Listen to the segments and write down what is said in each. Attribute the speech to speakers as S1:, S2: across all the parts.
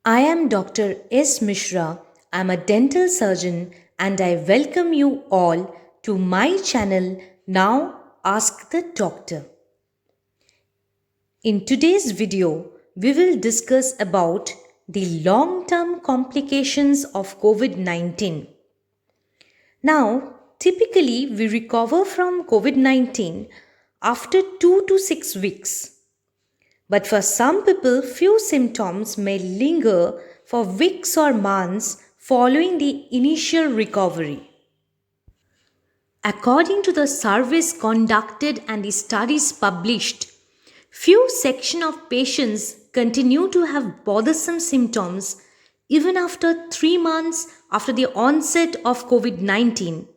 S1: I am Dr. S. Mishra. I'm a dental surgeon and I welcome you all to my channel Now Ask the Doctor. In today's video, we will discuss about the long-term complications of COVID-19. Now, typically we recover from COVID-19 after 2 to 6 weeks. But for some people, few symptoms may linger for weeks or months following the initial recovery. According to the surveys conducted and the studies published, few section of patients continue to have bothersome symptoms even after 3 months after the onset of COVID-19,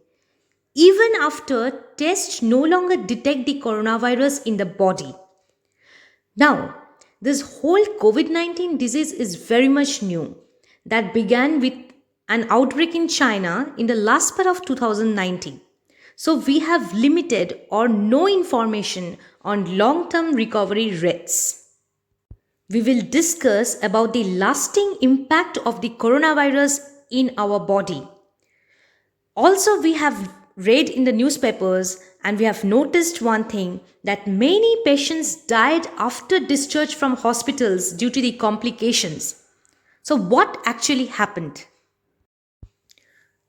S1: even after tests no longer detect the coronavirus in the body. Now, this whole COVID 19 disease is very much new. That began with an outbreak in China in the last part of 2019. So, we have limited or no information on long term recovery rates. We will discuss about the lasting impact of the coronavirus in our body. Also, we have read in the newspapers and we have noticed one thing that many patients died after discharge from hospitals due to the complications. So, what actually happened?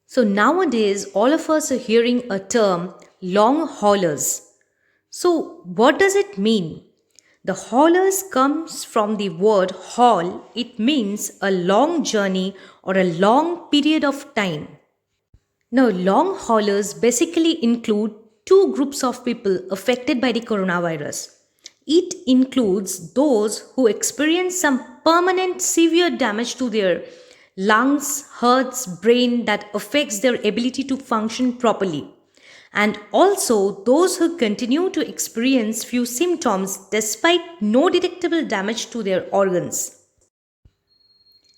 S1: So, nowadays, all of us are hearing a term long haulers. So, what does it mean? The haulers comes from the word haul, it means a long journey or a long period of time. Now, long haulers basically include two groups of people affected by the coronavirus. It includes those who experience some permanent severe damage to their lungs, hearts, brain that affects their ability to function properly. And also those who continue to experience few symptoms despite no detectable damage to their organs.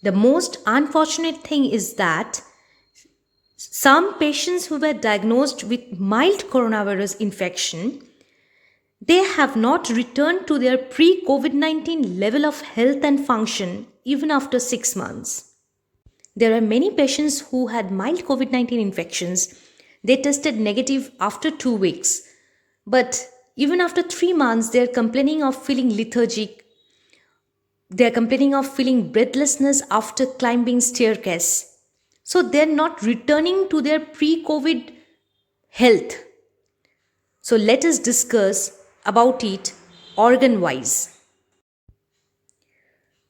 S1: The most unfortunate thing is that some patients who were diagnosed with mild coronavirus infection, they have not returned to their pre-COVID-19 level of health and function even after 6 months. There are many patients who had mild COVID-19 infections. They tested negative after 2 weeks. But even after 3 months, they are complaining of feeling lethargic. They are complaining of feeling breathlessness after climbing staircase. So they're not returning to their pre-COVID health. So let us discuss about it organ wise.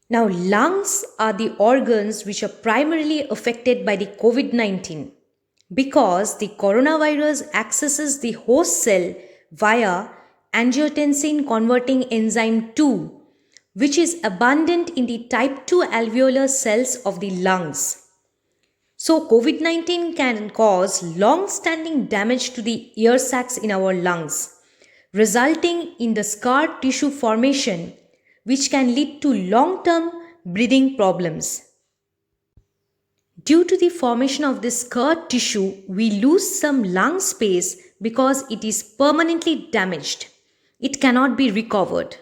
S1: Now, lungs are the organs which are primarily affected by the COVID 19 because the coronavirus accesses the host cell via angiotensin converting enzyme 2, which is abundant in the type 2 alveolar cells of the lungs. So, COVID 19 can cause long standing damage to the air sacs in our lungs, resulting in the scar tissue formation, which can lead to long term breathing problems. Due to the formation of this scar tissue, we lose some lung space because it is permanently damaged. It cannot be recovered.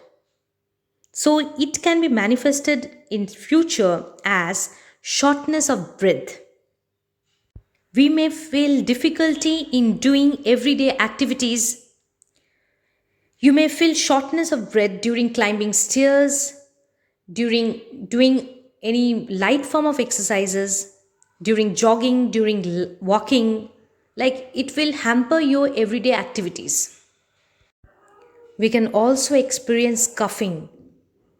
S1: So, it can be manifested in future as shortness of breath. We may feel difficulty in doing everyday activities. You may feel shortness of breath during climbing stairs, during doing any light form of exercises, during jogging, during walking. Like it will hamper your everyday activities. We can also experience coughing,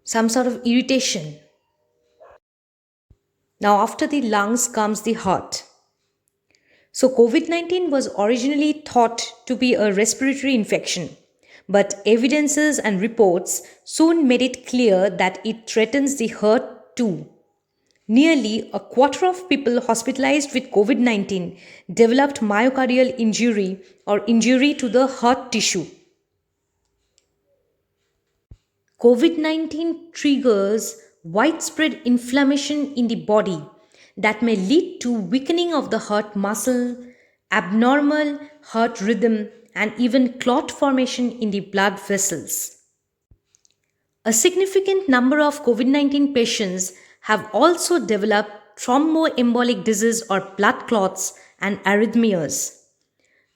S1: some sort of irritation. Now, after the lungs comes the heart. So, COVID 19 was originally thought to be a respiratory infection, but evidences and reports soon made it clear that it threatens the heart too. Nearly a quarter of people hospitalized with COVID 19 developed myocardial injury or injury to the heart tissue. COVID 19 triggers widespread inflammation in the body that may lead to weakening of the heart muscle, abnormal heart rhythm, and even clot formation in the blood vessels. A significant number of COVID 19 patients have also developed thromboembolic disease or blood clots and arrhythmias.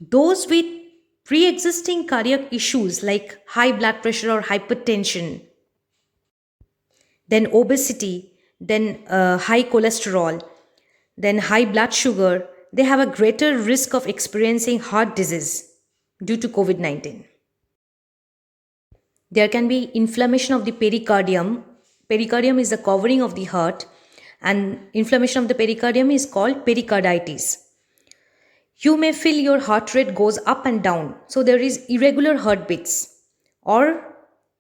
S1: Those with pre existing cardiac issues like high blood pressure or hypertension, then obesity, then high cholesterol, then high blood sugar, they have a greater risk of experiencing heart disease due to COVID 19. There can be inflammation of the pericardium. Pericardium is the covering of the heart, and inflammation of the pericardium is called pericarditis. You may feel your heart rate goes up and down, so there is irregular heartbeats, or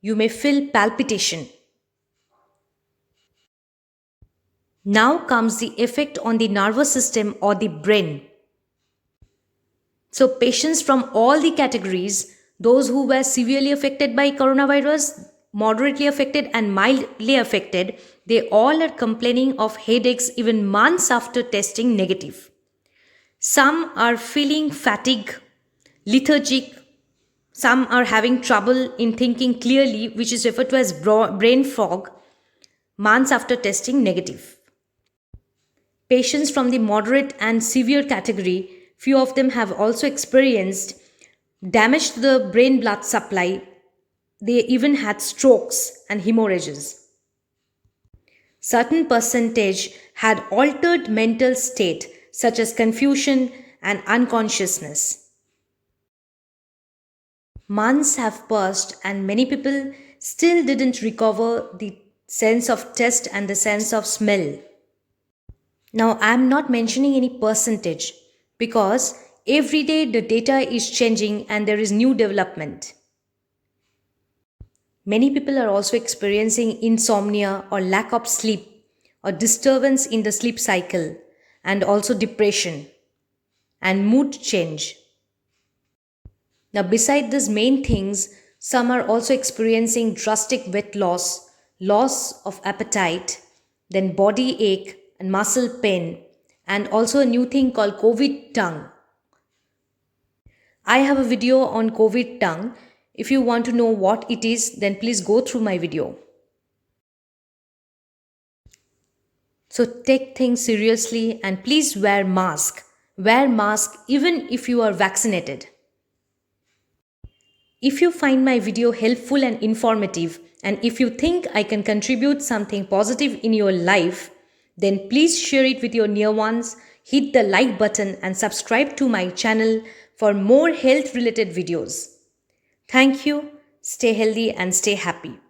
S1: you may feel palpitation. Now comes the effect on the nervous system or the brain. So, patients from all the categories, those who were severely affected by coronavirus, moderately affected, and mildly affected, they all are complaining of headaches even months after testing negative. Some are feeling fatigue, lethargic, some are having trouble in thinking clearly, which is referred to as brain fog, months after testing negative. Patients from the moderate and severe category, few of them have also experienced damage to the brain blood supply. They even had strokes and hemorrhages. Certain percentage had altered mental state such as confusion and unconsciousness. Months have passed and many people still didn't recover the sense of taste and the sense of smell. Now, I am not mentioning any percentage because every day the data is changing and there is new development. Many people are also experiencing insomnia or lack of sleep or disturbance in the sleep cycle, and also depression and mood change. Now, beside these main things, some are also experiencing drastic weight loss, loss of appetite, then body ache and muscle pain, and also a new thing called COVID tongue. I have a video on COVID tongue. If you want to know what it is, then please go through my video. So take things seriously and please wear mask. Wear mask even if you are vaccinated. If you find my video helpful and informative, and if you think I can contribute something positive in your life, then please share it with your near ones, hit the like button and subscribe to my channel for more health related videos. Thank you, stay healthy and stay happy.